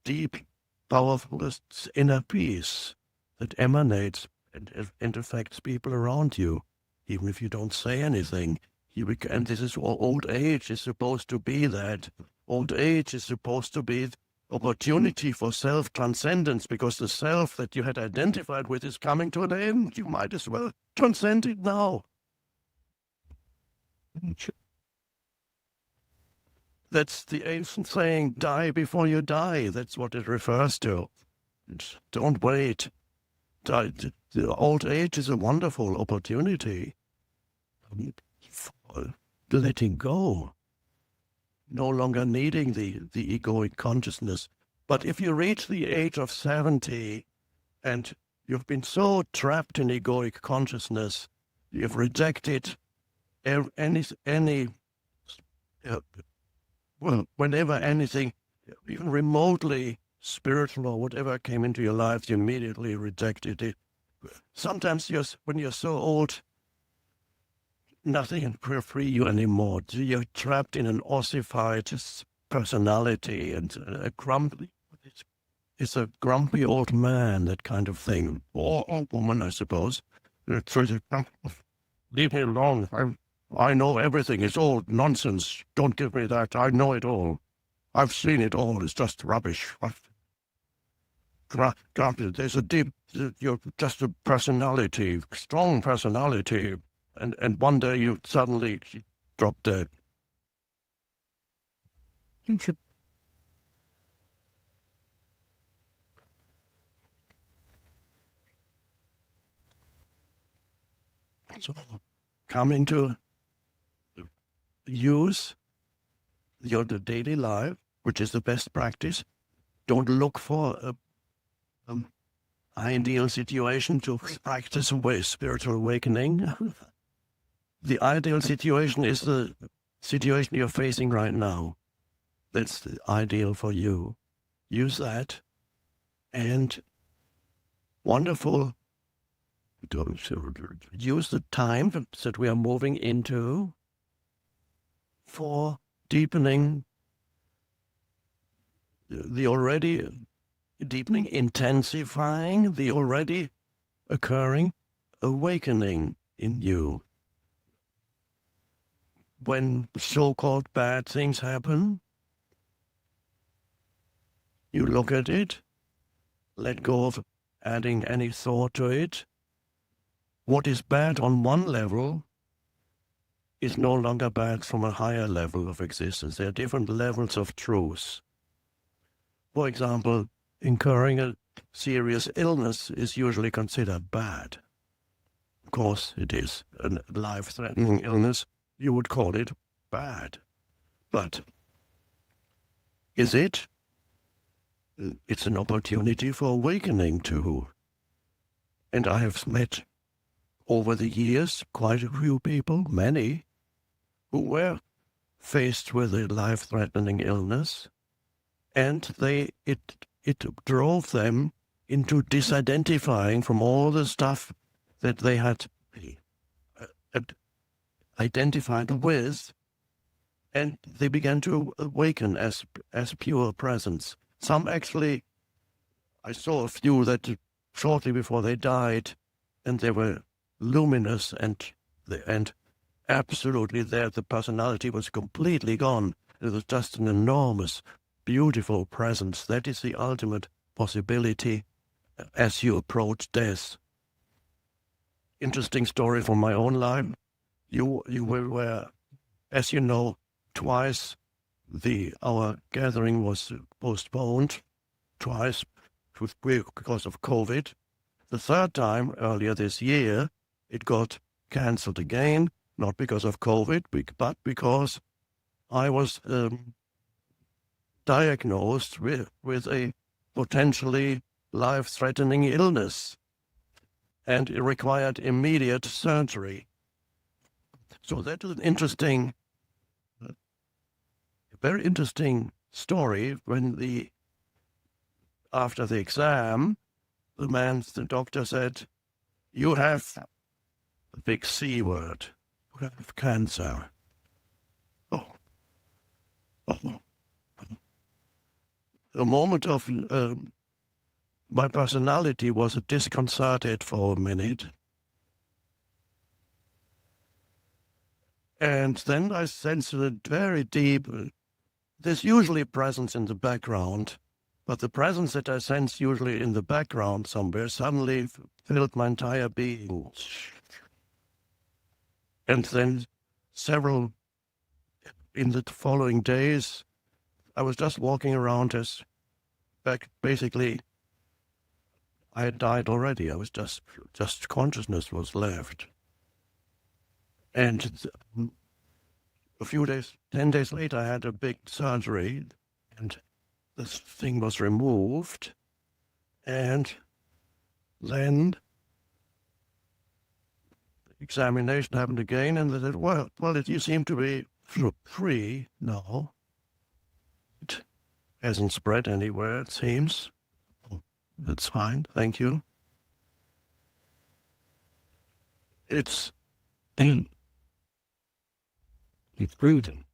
deep, powerful inner peace that emanates and affects people around you, even if you don't say anything. And this is what old age is supposed to be. That old age is supposed to be opportunity for self-transcendence, because the self that you had identified with is coming to an end. You might as well transcend it now. That's the ancient saying, die before you die. That's what it refers to. Don't wait. The old age is a wonderful opportunity for letting go, no longer needing the egoic consciousness. But if you reach the age of 70 and you've been so trapped in egoic consciousness, you've rejected whenever anything, even remotely spiritual or whatever came into your life, you immediately rejected it. Sometimes when you're so old, nothing can free you anymore. You're trapped in an ossified personality and it's a grumpy old man, that kind of thing. Or old woman, I suppose. Leave me alone. I know everything. It's all nonsense. Don't give me that. I know it all. I've seen it all. It's just rubbish. There's a deep, you're just a personality, strong personality. And one day you suddenly drop dead. So coming to use your daily life, which is the best practice. Don't look for an ideal situation to practice spiritual awakening. The ideal situation is the situation you're facing right now. That's the ideal for you. Use that, and wonderful. Use the time that we are moving into for deepening intensifying the already occurring awakening in you. When so-called bad things happen, you look at it, let go of adding any thought to it. What is bad on one level is no longer bad from a higher level of existence. There are different levels of truth. For example, incurring a serious illness is usually considered bad. Of course, it is a life-threatening illness. You would call it bad. But is it? It's an opportunity for awakening too. And I have met over the years quite a few people, many, who were faced with a life-threatening illness, and it drove them into disidentifying from all the stuff that they had identified with, and they began to awaken as pure presence. Some actually, I saw a few that shortly before they died, and they were luminous and absolutely there. The personality was completely gone. It was just an enormous, beautiful presence. That is the ultimate possibility as you approach death. Interesting story from my own life. You were, as you know, twice our gathering was postponed, twice because of COVID. The third time, earlier this year, it got cancelled again, not because of COVID, but because I was diagnosed with a potentially life-threatening illness, and it required immediate surgery. So that is an interesting, very interesting story. When after the exam, the doctor said, "You have the big C word. You have cancer." Oh. a moment of my personality was disconcerted for a minute. And then I sensed a very deep, there's usually presence in the background, but the presence that I sensed usually in the background somewhere suddenly filled my entire being. And then in the following days, I was just walking around as basically I had died already. I was just consciousness was left. And a few days, 10 days later, I had a big surgery, and this thing was removed. And then the examination happened again, and they said, well, you seem to be free now. It hasn't spread anywhere, it seems. That's fine, thank you. It's prudent.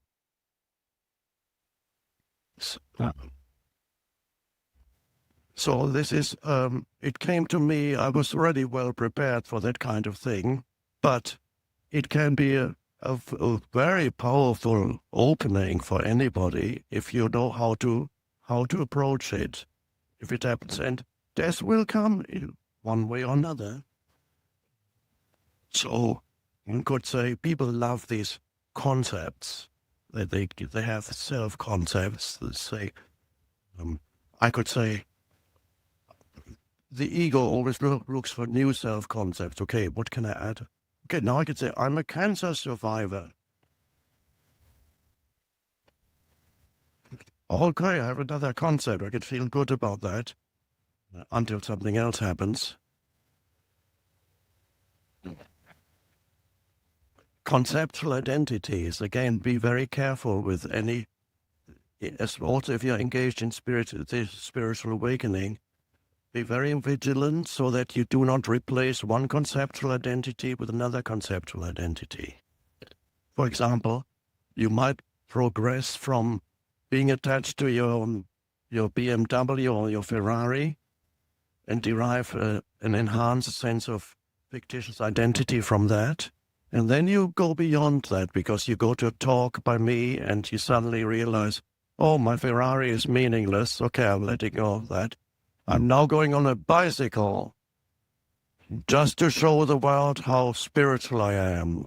So this is, it came to me, I was already well prepared for that kind of thing, but it can be a very powerful opening for anybody if you know how to approach it. If it happens, and death will come in one way or another. So you could say people love these concepts. They have self-concepts. They say, I could say, the ego always looks for new self-concepts. Okay, what can I add? Okay, now I could say, I'm a cancer survivor. Okay, I have another concept. I could feel good about that until something else happens. Conceptual identities, again, be very careful with any, also if you're engaged in spiritual awakening, be very vigilant so that you do not replace one conceptual identity with another conceptual identity. For example, you might progress from being attached to your BMW or your Ferrari and derive an enhanced sense of fictitious identity from that. And then you go beyond that because you go to a talk by me and you suddenly realize, oh, my Ferrari is meaningless. Okay, I'm letting go of that. I'm now going on a bicycle just to show the world how spiritual I am.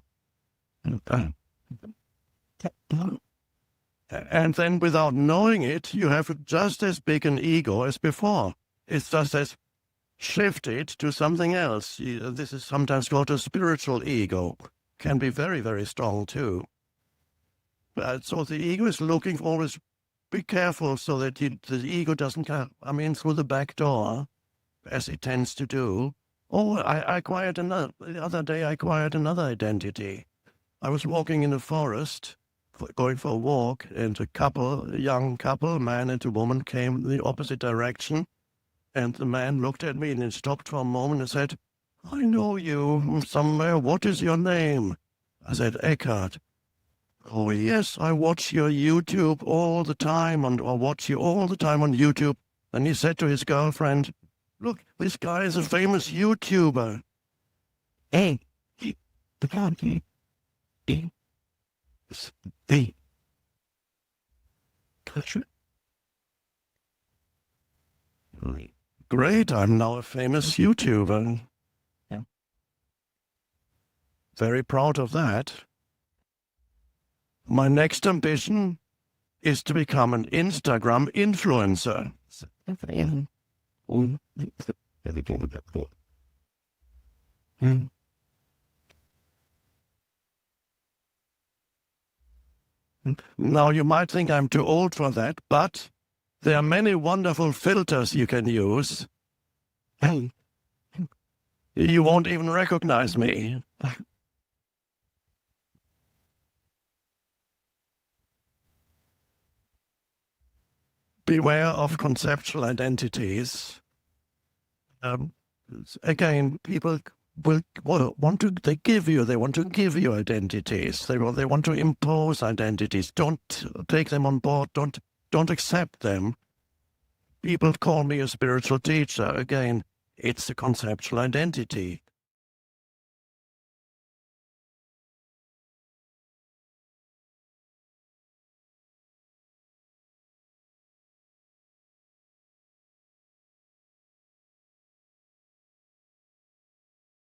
And then without knowing it, you have just as big an ego as before. It's just as shifted to something else. This is sometimes called a spiritual ego. Can be very, very strong too. So the ego is looking for always, be careful so that the ego doesn't come, through the back door, as it tends to do. Oh, I acquired the other day I acquired another identity. I was walking in the forest, going for a walk, and a young couple, a man and a woman, came in the opposite direction. And the man looked at me and then stopped for a moment and said, I know you from somewhere. What is your name? I said, Eckhart. Oh, yes, I watch your YouTube all the time, or watch you all the time on YouTube. And he said to his girlfriend, look, this guy is a famous YouTuber. Hey, great, I'm now a famous YouTuber. Yeah. Very proud of that. My next ambition is to become an Instagram influencer. Now you might think I'm too old for that, but there are many wonderful filters you can use. You won't even recognize me. Beware of conceptual identities. Again, people will want to give you identities. They want to impose identities. Don't take them on board. Don't accept them. People call me a spiritual teacher. Again, it's the conceptual identity.